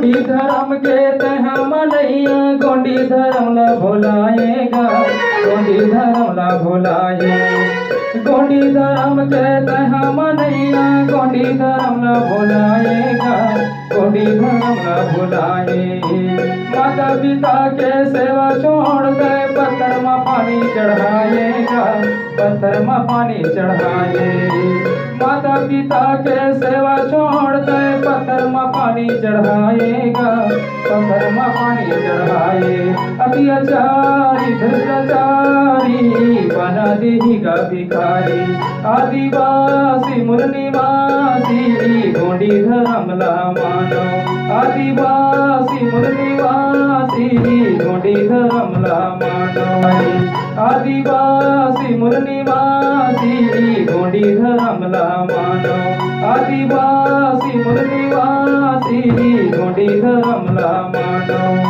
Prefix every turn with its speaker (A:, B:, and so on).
A: गोंडी धर्म के तह मनैया गोंडी धर्म ला भुलाएगा, गोंडी धर्म ला भुलाए। गोंडी धर्म के तह मनैया गोंडी धर्म ला भुलाएगा, गोंडी धर्म ला भुलाए। माता पिता के सेवा छोड़ के पत्थर में पानी चढ़ाएगा, पत्थर में पानी चढ़ाए। माता पिता के सेवा छोड़ के पत्थर में पानी चढ़ाएगा, पत्थर में पानी चढ़ाए। अत्याचारी भ्रष्टाचारी बना देगा भिखारी, आदिवासी मूल निवासी गोंडी धर्म ला मानो। आदिवासी मूल निवासी गोंडी धर्म ला मानो। आदिवासी मूल निवासी गोंडी धर्म ला मानो। आदिवासी मूल निवासी गोंडी धर्म ला मानो।